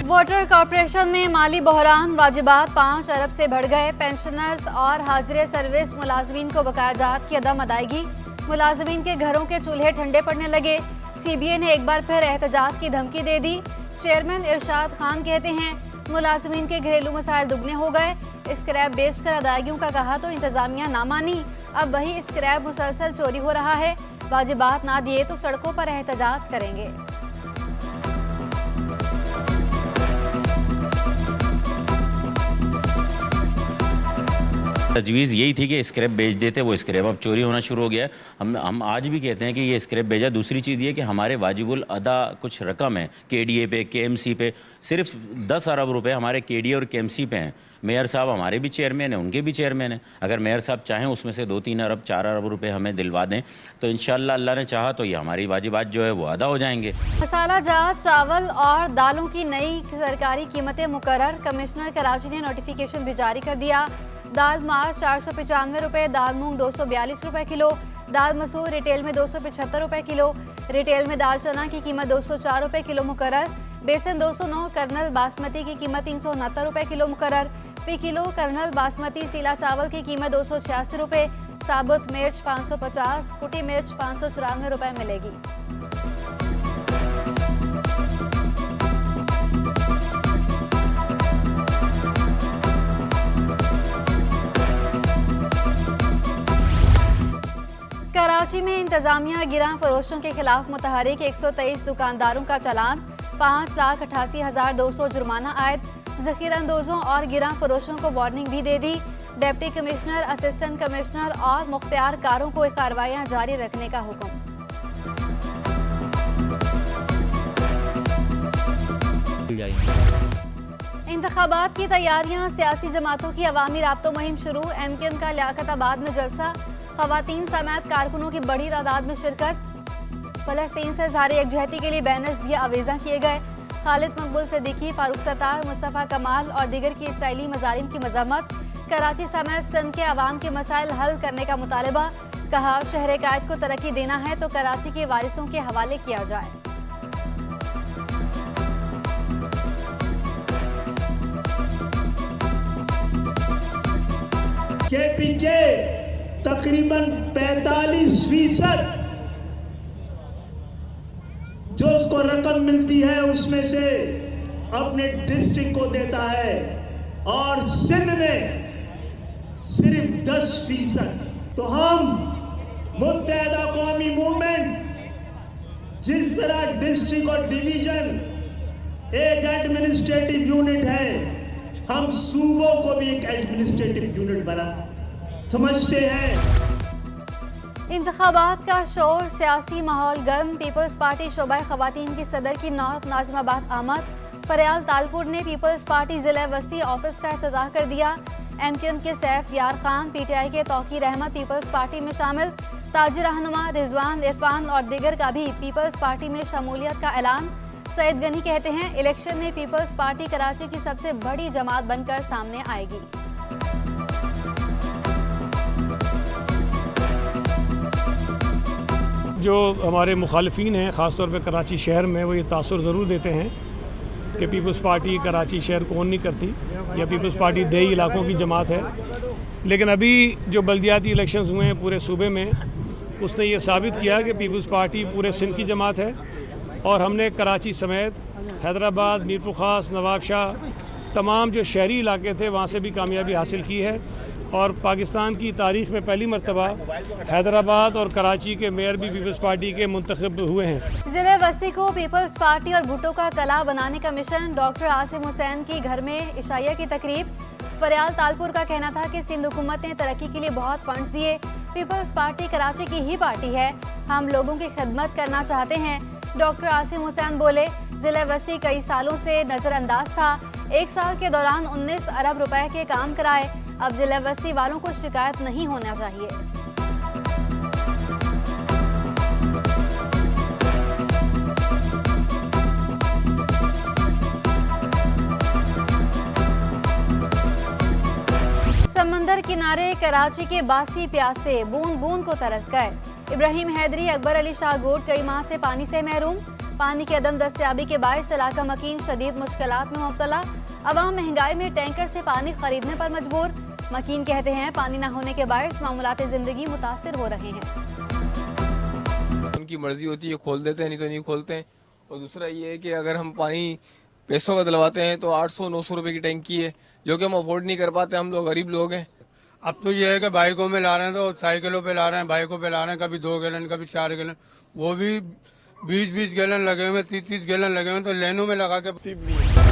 Water corporation में माली बहरान, वाजिबात 5 अरब से बढ़ गए। पेंशनर्स और हाजिर सर्विस मुलाजमीन को बकाया जात की अदम अदायगी, मुलाजमीन के घरों के चूल्हे ठंडे पड़ने लगे। CBA ने एक बार फिर एहतजाज की धमकी दे दी। चेयरमैन इरशाद खान कहते हैं मुलाजमीन के घरेलू मसाइल दुगने हो गए। स्क्रैप बेचकर अदायगियों का कहा तो इंतजामिया ना मानी, अब वही स्क्रैप मुसलसल चोरी हो रहा है। वाजिबात ना दिए तो सड़कों पर एहतजाज करेंगे। तजवीज़ यही थी कि स्क्रैप बेच देते, वो स्क्रैप अब चोरी होना शुरू हो गया है। हम आज भी कहते हैं कि ये स्क्रैप बेचा। दूसरी चीज़ ये कि हमारे वाजिबुल अदा कुछ रकम है KDA पे, KMC पे, सिर्फ 10 अरब रुपए हमारे KDA और KMC पे हैं। मेयर साहब हमारे भी चेयरमैन हैं, उनके भी चेयरमैन हैं। अगर मेयर साहब चाहें उसमें से 2-3 अरब 4 अरब रुपए हमें दिलवा दें तो इंशाअल्लाह अल्लाह ने चाहा तो ये हमारी वाजिबात जो है वो अदा हो जाएंगे। मसाला जात चावल और दालों की नई सरकारी कीमतें मुकर्रर, कमिश्नर कराची ने नोटिफिकेशन भी जारी कर दिया। दाल मार्च 495 रुपये, दाल मूंग 242 रुपये किलो, दाल मसूर रिटेल में 275 रुपये किलो, रिटेल में दाल चना की कीमत 204 रुपये किलो मुकर्रर, बेसन 209, कर्नल बासमती की कीमत 369 रुपये किलो मुकर्रर, फी किलो कर्नल बासमती सीला चावल की कीमत 286 रुपये, साबुत मिर्च 550, कुटी मिर्च 594 रुपये मिलेगी। कराची में इंतजामिया गिरां फरोशों के खिलाफ मुतहरिक 123 दुकानदारों का चालान, 5,88,200 जुर्माना आयद। ज़ख़ीरअंदोज़ों और गिरां फरोशों को वार्निंग भी दे दी। डिप्टी कमिश्नर, असिस्टेंट कमिश्नर और मुख्तियार कारों को कार्रवाइयाँ जारी रखने का हुक्म। इंतखाबात की तैयारियां, सियासी जमातों की अवामी राब्तों मुहिम शुरू। MKM का लियाकताबाद में जलसा, ख़वातीन समेत कारकुनों की बड़ी तादाद में शिरकत। फ़लस्तीन से ज़ाहिर यकजहती के लिए बैनर्स भी आवेज़ा किए गए। खालिद मकबूल सिद्दीकी, फारूक सत्तार, मुस्तफ़ा कमाल और दीगर की इसराइली मज़ालिम की मज़म्मत। कराची समेत सिंध के अवाम के मसाइल हल करने का मुतालबा, कहा शहर कायद को तरक्की देना है तो कराची के वारिसों के हवाले किया जाए। के पीछे तकरीबन 45% जो उसको रकम मिलती है उसमें से अपने डिस्ट्रिक्ट को देता है और सिंध में सिर्फ 10%। तो हम मुत्तहदा कौमी मूवमेंट जिस तरह डिस्ट्रिक्ट और डिवीजन एक एडमिनिस्ट्रेटिव यूनिट है, हम सूबों को भी एक एडमिनिस्ट्रेटिव यूनिट बना समझते हैं। इंतखाबात का शोर, सियासी माहौल गर्म। पीपल्स पार्टी शोबा ख़वातीन की सदर की नौत नाज़िमाबाद आमद। फरियाल तालपुर ने पीपल्स पार्टी ज़िला वस्ती ऑफिस का इफ्तिताह कर दिया। MKM के सैफ यार खान, PTI के तौकीर अहमद पीपल्स पार्टी में शामिल। ताजिर रहनुमा रिजवान इरफान और दीगर का भी पीपल्स पार्टी में शमूलियत का ऐलान। सईद गनी कहते हैं इलेक्शन में पीपल्स पार्टी कराची की सबसे बड़ी जमात बनकर सामने आएगी। जो हमारे मुखालिफिन हैं ख़ासतौर पर कराची शहर में, वो ये तासुर ज़रूर देते हैं कि पीपल्स पार्टी कराची शहर को ओन नहीं करती या पीपल्स पार्टी देही इलाकों की जमात है। लेकिन अभी जो बल्दियाती इलेक्शंस हुए हैं पूरे सूबे में, उसने ये साबित किया कि पीपल्स पार्टी पूरे सिंध की जमात है। और हमने कराची समेत हैदराबाद, मीरपुर ख़ास, नवाबशाह, तमाम जो शहरी इलाके थे वहाँ से भी कामयाबी हासिल की है। और पाकिस्तान की तारीख में पहली मरतबा हैदराबाद और कराची के मेयर भी पीपल्स पार्टी के मुंतखब हुए हैं। ज़िले वस्ती को पीपल्स पार्टी और भुट्टो का कला बनाने का मिशन। डॉक्टर आसिम हुसैन की घर में इशाइया की तकरीब। फरियाल तालपुर का कहना था कि सिंध हुकूमत ने तरक्की के लिए बहुत फंड्स दिए। पीपल्स पार्टी कराची की ही पार्टी है, हम लोगों की खिदमत करना चाहते हैं। डॉक्टर आसिम हुसैन बोले ज़िला वस्ती कई सालों से नज़रअंदाज था। 1 साल के दौरान 19 अरब रुपए के काम कराए। अब ज़िला वस्ती वालों को शिकायत नहीं होना चाहिए। समंदर किनारे कराची के बासी प्यासे बूंद बूंद को तरस गए। इब्राहिम हैदरी, अकबर अली शाह गोट कई माह से पानी से महरूम। पानी की अदम दस्तयाबी के बायस इलाका मकीन शदीद मुश्किलात में मुब्तला। अवाम महंगाई में टैंकर से पानी खरीदने पर मजबूर। मकीन कहते हैं पानी न होने के बायस मामूलात जिंदगी मुतासिर हो रहे हैं। उनकी मर्जी होती है, खोल देते हैं, नहीं तो नहीं खोलते हैं। और दूसरा ये है कि अगर हम पानी पैसों का दिलवाते हैं तो 800-900 रुपए की टैंकी है, जो कि हम अफोर्ड नहीं कर पाते। हम लोग गरीब लोग हैं। अब तो ये है कि बाइकों में ला रहे हैं, तो साइकिलों पे ला रहे हैं, बाइकों पे ला रहे हैं, कभी 2 गैलन कभी 4 गैलन, वो भी 20-20 गैलन लगे हुए, 30-30 गैलन लगे हुए, तो लाइनों में लगा के नसीब नहीं है।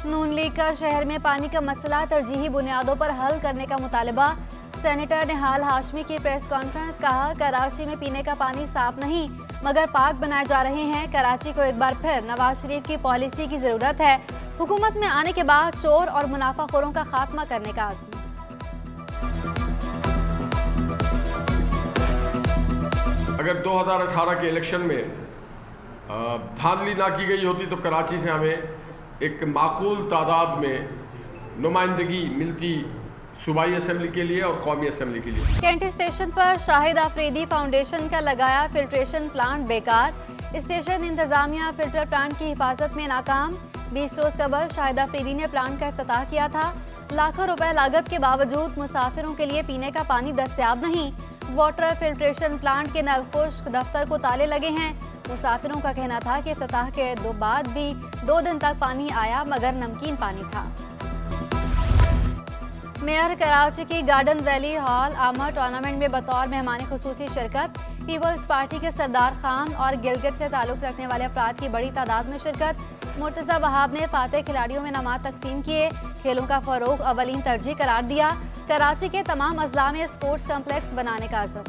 नून लीग का शहर में पानी का मसला तरजीही बुनियादों पर हल करने का मुतालबा। सेनेटर निहाल हाशमी की प्रेस कॉन्फ्रेंस। कहा कराची में पीने का पानी साफ नहीं मगर पाक बनाए जा रहे हैं। कराची को एक बार फिर नवाज शरीफ की पॉलिसी की जरूरत है। हुकूमत में आने के बाद चोर और मुनाफाखोरों का खात्मा करने का आज़म। अगर 2018 के इलेक्शन में धांधली ना की गई होती तो कराची से हमें एक माकूल तादाद में नुमाइंदगी मिलती सूबाई असम्बली के लिए और कौमी असम्बली के लिए। कैंटी स्टेशन पर शाहिद आफरीदी फाउंडेशन का लगाया फिल्ट्रेशन प्लांट बेकार। स्टेशन इंतजामिया फिल्टर प्लांट की हिफाजत में नाकाम। 20 रोज कबल शाहिद आफरीदी ने प्लांट का इफ्तिताह किया था। लाखों रुपए लागत के बावजूद मुसाफिरों के लिए पीने का पानी दस्तयाब नहीं। वाटर फिल्ट्रेशन प्लांट के नल खुश्क, दफ्तर को ताले लगे हैं। मुसाफिरों का कहना था कि इफ्तिताह के बाद भी 2 दिन तक पानी आया मगर नमकीन पानी था। मेयर कराची की गार्डन वैली हॉल आमा टूर्नामेंट में बतौर मेहमान खुसूसी शिरकत। पीपल्स पार्टी के सरदार खान और गिलगित से ताल्लुक रखने वाले अफराद की बड़ी तादाद में शिरकत। मुर्तज़ा वहाब ने फातेह खिलाड़ियों में नमाज तकसीम किए। खेलों का फरोग अवलीन तरजीह करार दिया। कराची के तमाम अजला में स्पोर्ट्स कम्प्लेक्स बनाने का अज़म।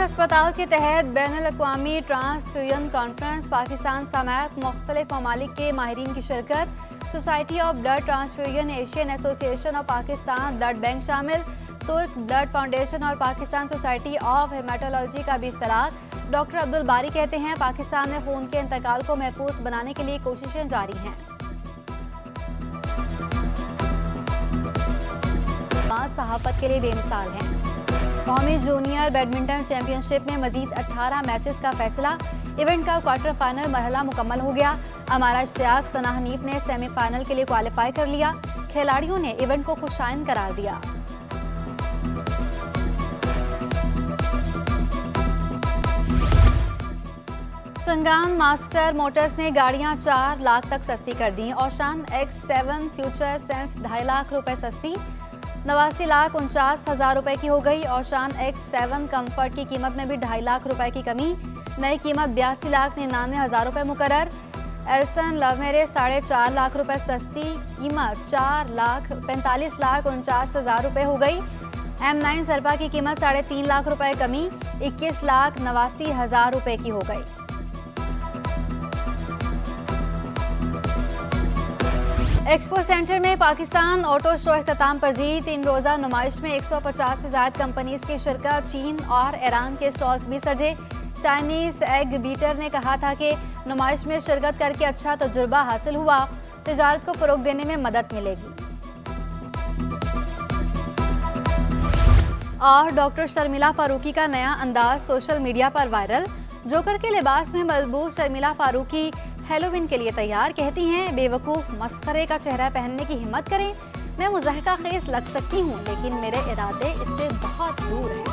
अस्पताल के तहत बैनुल-अक़वामी ट्रांसफ्यूजन कॉन्फ्रेंस। पाकिस्तान समेत मुख्तलिफ ममालिक के माहिरीन की शिरकत। Society of blood transfusion, Asian association of Pakistan, blood bank शामिल। तुर्क ब्लड फाउंडेशन और पाकिस्तान सोसाइटी ऑफ हेमाटोलॉजी का भी इश्तराक। डॉक्टर अब्दुल बारी कहते हैं पाकिस्तान में खून के इंतकाल को महफूज बनाने के लिए कोशिशें जारी हैं। सहाफत के लिए बेमिसाल हैं। कौमी जूनियर बैडमिंटन चैंपियनशिप में मजीद 18 मैचेस का फैसला। इवेंट का क्वार्टर फाइनल मरहला मुकम्मल हो गया। हमारा इश्तियाक सना हनीफ ने सेमीफाइनल के लिए क्वालिफाई कर लिया। खिलाड़ियों ने इवेंट को खुशाइन करार दिया। चंगान मास्टर मोटर्स ने गाड़ियां 4 लाख तक सस्ती कर दी। ओशान X7 फ्यूचर सेंस 2.5 लाख रुपए सस्ती 89,49,000 रुपए की हो गई। ओशान X7 कंफर्ट की कीमत में भी 2.5 लाख रुपए की कमी। नई कीमत 82,99,000 रुपए मुकर्रर। एल्सन लवमेरे 4.5 लाख रुपए सस्ती कीमत 4,45,49,000 रुपए हो गई। M9 सरपा की कीमत 3.5 लाख रुपए कमी 21,89,000 रुपए की हो गई। एक्सपो सेंटर में पाकिस्तान ऑटो शो अख्ताम पजीर। 3 रोज़ा नुमाइश में 150 से ज़्यादा कंपनीज की शिरकत। चीन और ईरान के स्टॉल्स भी सजे। चाइनीज एग बीटर ने कहा था कि नुमाइश में शिरकत करके अच्छा तजुर्बा हासिल हुआ, तिजारत को फ़रोग देने में मदद मिलेगी। और डॉक्टर शर्मिला फारूकी का नया अंदाज सोशल मीडिया पर वायरल। जोकर के लिबास में मलबूस शर्मिला फारूकी हैलोवीन के लिए तैयार। कहती हैं बेवकूफ़ मस्खरे का चेहरा पहनने की हिम्मत करें। मैं मुज़ाहिका खेज लग सकती हूँ लेकिन मेरे इरादे इससे बहुत दूर हैं।